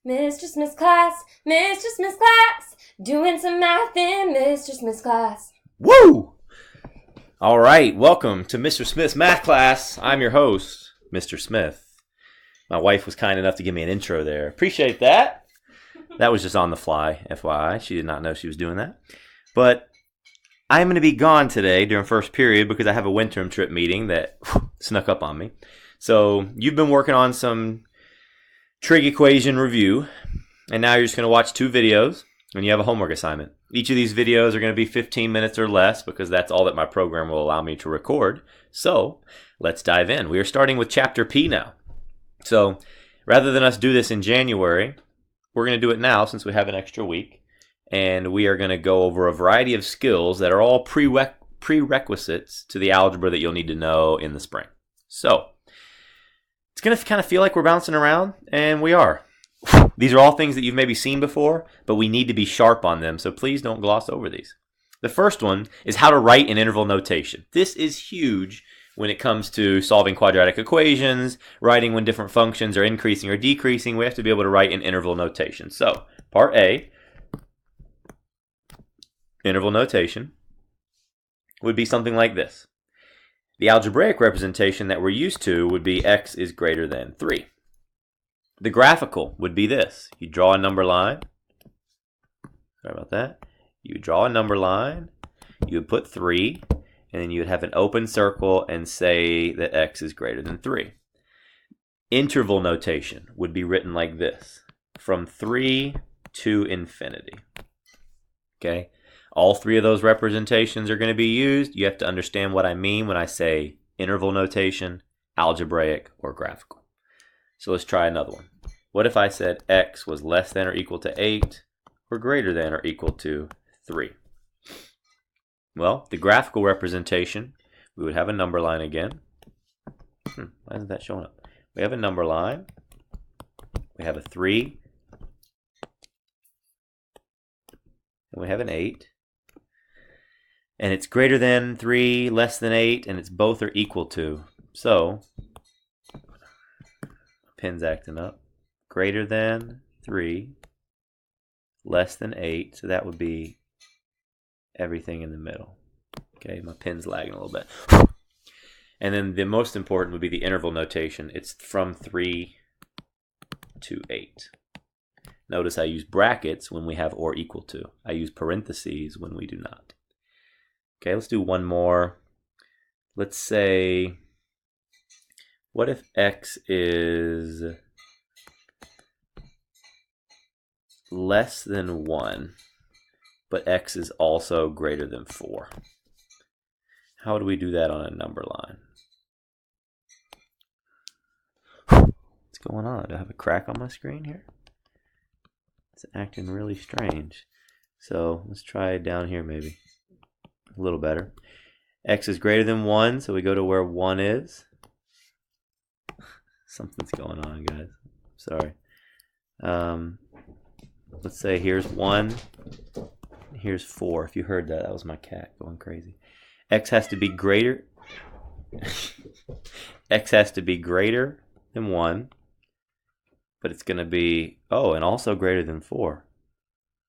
Mr. Smith's class, Mr. Smith's class, doing some math in Mr. Smith's class. Woo! All right, welcome to Mr. Smith's math class. I'm your host, Mr. Smith. My wife was kind enough to give me an intro there. Appreciate that. That was just on the fly, FYI. She did not know she was doing that. But I'm going to be gone today during first period because I have a winter trip meeting that snuck up on me. So you've been working on some trig equation review, and now you're just going to watch two videos, and you have a homework assignment. Each of these videos are going to be 15 minutes or less because that's all that my program will allow me to record. So let's dive in. We are starting with chapter P now. So rather than us do this in January, we're going to do it now since we have an extra week, and we are going to go over a variety of skills that are all prerequisites to the algebra that you'll need to know in the spring. So it's going to kind of feel like we're bouncing around, and we are. These are all things that you've maybe seen before, but we need to be sharp on them, so please don't gloss over these. The first one is how to write in interval notation. This is huge when it comes to solving quadratic equations, writing when different functions are increasing or decreasing. We have to be able to write in interval notation. So, part A, interval notation, would be something like this. The algebraic representation that we're used to would be x is greater than 3. The graphical would be this. You draw a number line. Sorry about that. You would draw a number line. You would put 3. And then you would have an open circle and say that x is greater than 3. Interval notation would be written like this. From 3 to infinity. Okay? All three of those representations are going to be used. You have to understand what I mean when I say interval notation, algebraic, or graphical. So let's try another one. What if I said x was less than or equal to 8 or greater than or equal to 3? Well, the graphical representation, we would have a number line again. Why isn't that showing up? We have a number line. We have a 3. And we have an 8. And it's greater than 3, less than 8, and it's both are equal to. So, pen's acting up. Greater than 3, less than 8. So that would be everything in the middle. Okay, my pen's lagging a little bit. And then the most important would be the interval notation. It's from 3 to 8. Notice I use brackets when we have or equal to. I use parentheses when we do not. Okay, let's do one more. Let's say, what if x is less than 1, but x is also greater than 4? How do we do that on a number line? What's going on? Do I have a crack on my screen here? It's acting really strange. So let's try down here maybe. A little better. X is greater than 1, so we go to where 1 is. Something's going on, guys. Sorry. Let's say here's 1, here's 4. If you heard that, that was my cat going crazy. X has to be greater. X has to be greater than 1, but it's going to be, oh, and also greater than 4.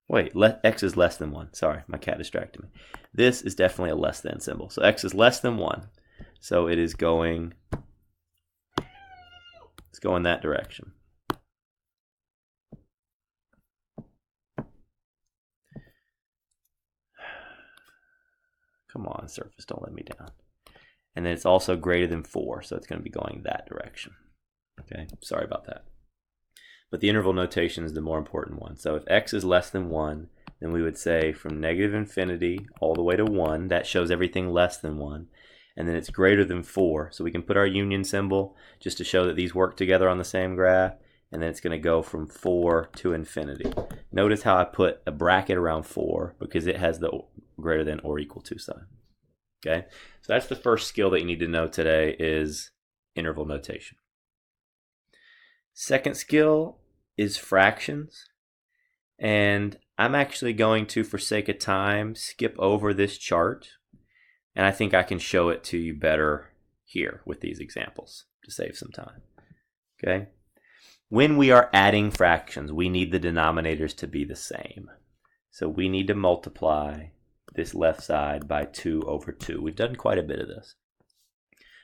Wait, x is less than 1. Sorry, my cat distracted me. This is definitely a less than symbol. So x is less than 1. So it is going, let's go in that direction. Come on, surface, don't let me down. And then it's also greater than 4, so it's going to be going that direction. Okay, sorry about that. But the interval notation is the more important one. So if x is less than 1, then we would say from negative infinity all the way to 1. That shows everything less than 1. And then it's greater than 4. So we can put our union symbol just to show that these work together on the same graph. And then it's going to go from 4 to infinity. Notice how I put a bracket around 4 because it has the greater than or equal to sign. Okay, so that's the first skill that you need to know today is interval notation. Second skill is fractions, and I'm actually going to, for sake of time, skip over this chart, and I think I can show it to you better here with these examples to save some time. Okay, when we are adding fractions, we need the denominators to be the same. So we need to multiply this left side by 2 over 2. We've done quite a bit of this.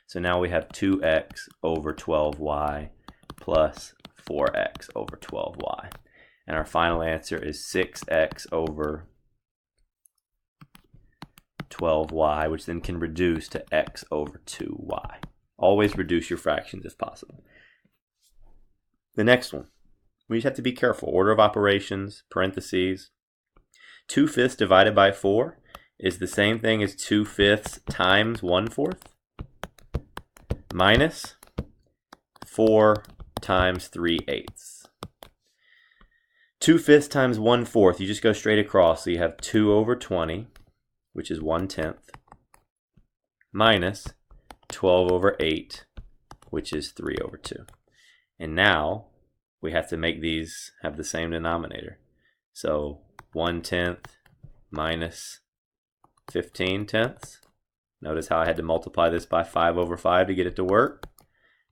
So now we have 2x over 12y plus 4x over 12y. And our final answer is 6x over 12y, which then can reduce to x over 2y. Always reduce your fractions if possible. The next one, we just have to be careful. Order of operations, parentheses. 2/5 divided by 4 is the same thing as 2/5 times 1/4 minus 4 times 3/8. 2/5 times 1/4, you just go straight across. So you have 2 over 20, which is 1/10, minus 12 over 8, which is 3 over 2. And now we have to make these have the same denominator. So 1/10 minus 15/10. Notice how I had to multiply this by 5 over 5 to get it to work.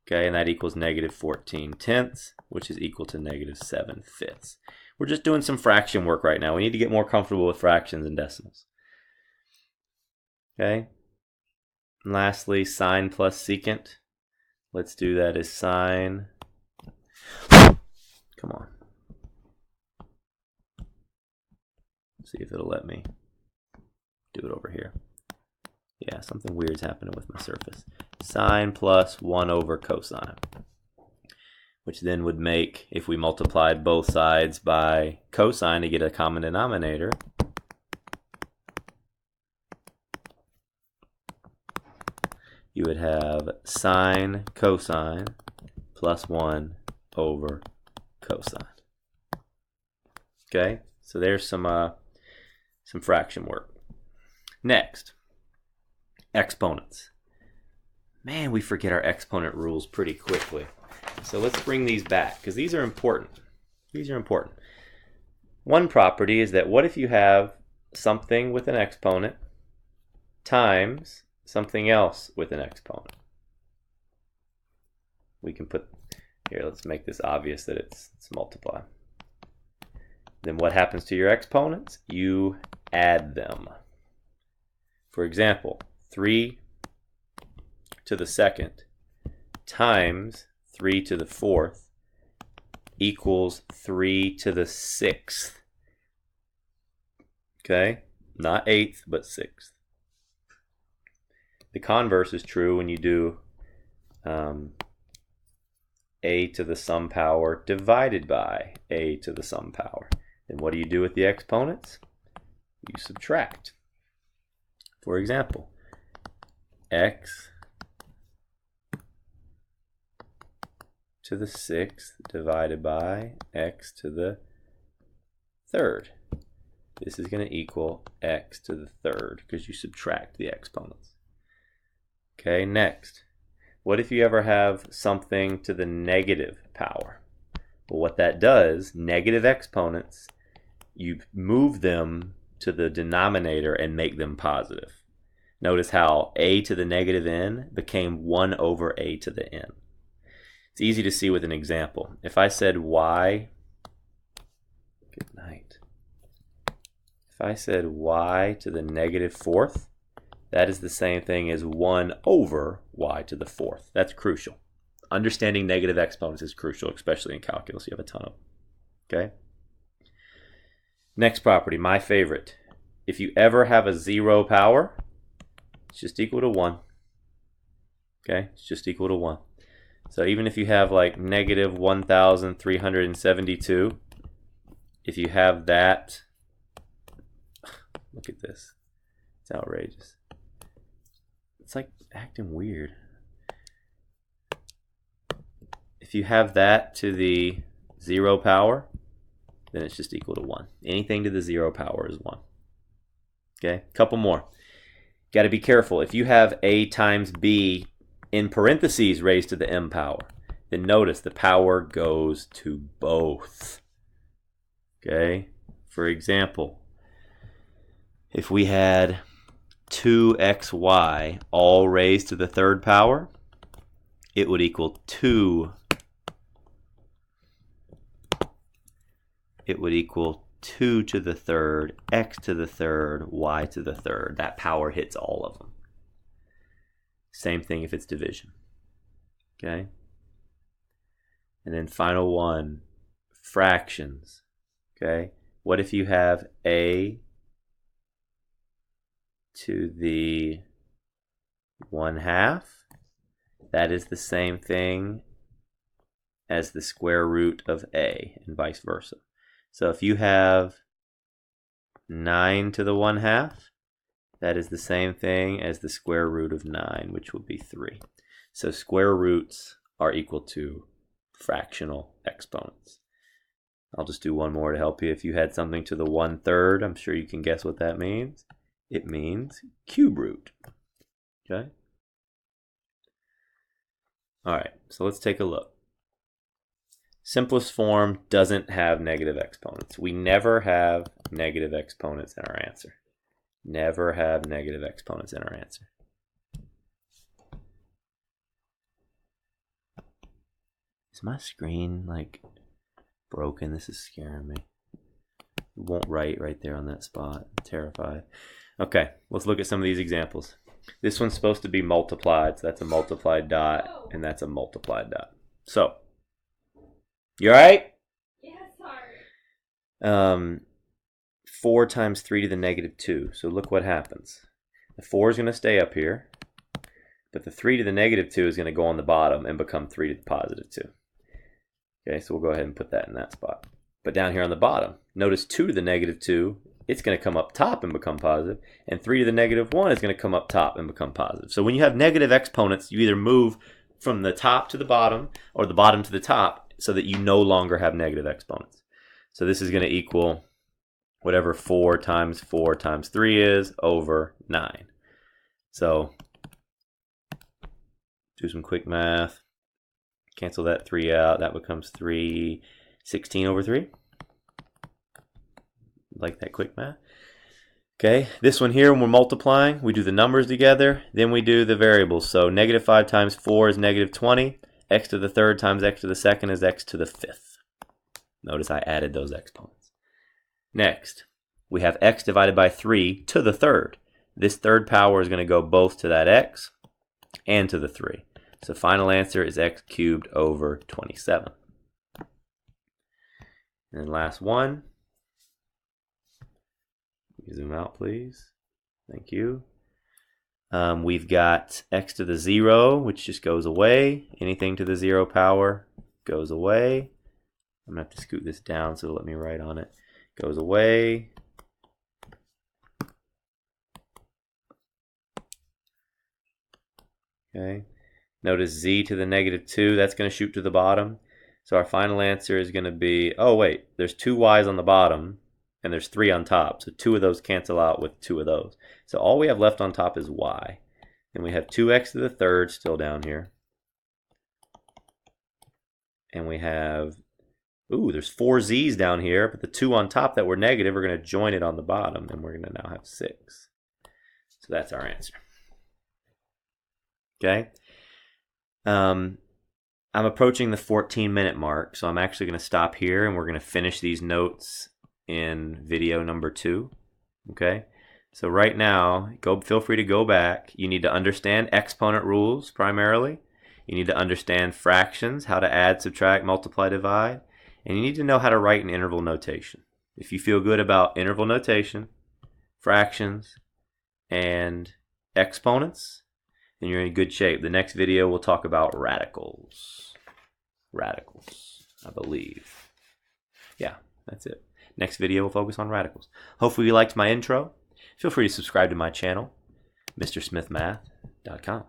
Okay, and that equals negative 14/10, which is equal to negative 7/5. We're just doing some fraction work right now. We need to get more comfortable with fractions and decimals. Okay. And lastly, sine plus secant. Let's do that as sine. Come on. See if it'll let me do it over here. Yeah, something weird's happening with my surface. Sine plus 1 over cosine, which then would make, if we multiplied both sides by cosine to get a common denominator, you would have sine cosine plus 1 over cosine. Okay, so there's some fraction work. Next, exponents. Man, we forget our exponent rules pretty quickly. So let's bring these back, because these are important. These are important. One property is that what if you have something with an exponent times something else with an exponent? We can put, here, let's make this obvious that it's multiply. Then what happens to your exponents? You add them. For example, 3 to the second times 3 to the fourth equals 3 to the sixth. Okay? Not eighth, but sixth. The converse is true when you do a to the sum power divided by a to the sum power. Then what do you do with the exponents? You subtract. For example, x to the sixth divided by x to the third. This is going to equal x to the third because you subtract the exponents. Okay, next. What if you ever have something to the negative power? Well, what that does, negative exponents, you move them to the denominator and make them positive. Notice how a to the negative n became 1 over a to the n. It's easy to see with an example. If I said y, good night. If I said y to the negative fourth, that is the same thing as 1 over y to the fourth. That's crucial. Understanding negative exponents is crucial, especially in calculus. You have a ton of them. Okay? Next property, my favorite. If you ever have a 0 power, it's just equal to 1. Okay? It's just equal to 1. So even if you have like negative 1,372, if you have that, look at this. It's outrageous. It's like acting weird. If you have that to the 0 power, then it's just equal to 1. Anything to the 0 power is 1. Okay, couple more. Got to be careful. If you have a times b in parentheses raised to the m power, then notice the power goes to both. Okay, for example, if we had 2xy all raised to the third power, it would equal 2 it would equal 2 to the third, x to the third, y to the third. That power hits all of them. Same thing if it's division. Okay? And then final one, fractions. Okay? What if you have a to the 1/2? That is the same thing as the square root of a, and vice versa. So if you have 9 to the 1/2, that is the same thing as the square root of 9, which will be 3. So square roots are equal to fractional exponents. I'll just do one more to help you. If you had something to the 1/3, I'm sure you can guess what that means. It means cube root. Okay? All right, so let's take a look. Simplest form doesn't have negative exponents. We never have negative exponents in our answer. Never have negative exponents in our answer. Is my screen like broken? This is scaring me. It won't write right there on that spot. I'm terrified. Okay, let's look at some of these examples. This one's supposed to be multiplied, so that's a multiplied dot, and that's a multiplied dot. So, you all right? Yeah, sorry. 4 times 3 to the negative 2. So look what happens. The 4 is going to stay up here, but the 3 to the negative 2 is going to go on the bottom and become 3 to the positive 2. Okay, so we'll go ahead and put that in that spot. But down here on the bottom, notice 2 to the negative 2, it's going to come up top and become positive, and 3 to the negative 1 is going to come up top and become positive. So when you have negative exponents, you either move from the top to the bottom or the bottom to the top so that you no longer have negative exponents. So this is going to equal whatever 4 times 3 is over 9. So do some quick math. Cancel that 3 out. That becomes 3/16 over 3. Like that quick math. Okay, this one here, when we're multiplying, we do the numbers together, then we do the variables. So negative 5 times 4 is negative 20. X to the third times x to the second is x to the fifth. Notice I added those exponents. Next, we have x divided by 3 to the third. This third power is going to go both to that x and to the 3. So final answer is x cubed over 27. And then last one. Zoom out, please. Thank you. We've got x to the 0, which just goes away. Anything to the 0 power goes away. I'm going to have to scoot this down so it'll let me write on it. Goes away. Okay. Notice z to the negative 2, that's going to shoot to the bottom. So our final answer is going to be, oh wait, there's 2 y's on the bottom and there's 3 on top. So 2 of those cancel out with 2 of those. So all we have left on top is y. And we have 2x to the third still down here. And we have, there's 4 z's down here, but the 2 on top that were negative are going to join it on the bottom, and we're going to now have 6. So that's our answer. Okay. I'm approaching the 14-minute mark, so I'm actually going to stop here, and we're going to finish these notes in video number 2. Okay. So right now, feel free to go back. You need to understand exponent rules primarily. You need to understand fractions, how to add, subtract, multiply, divide. And you need to know how to write an interval notation. If you feel good about interval notation, fractions, and exponents, then you're in good shape. The next video we'll talk about radicals. Radicals, I believe. Yeah, that's it. Next video we'll focus on radicals. Hopefully you liked my intro. Feel free to subscribe to my channel, MrSmithMath.com.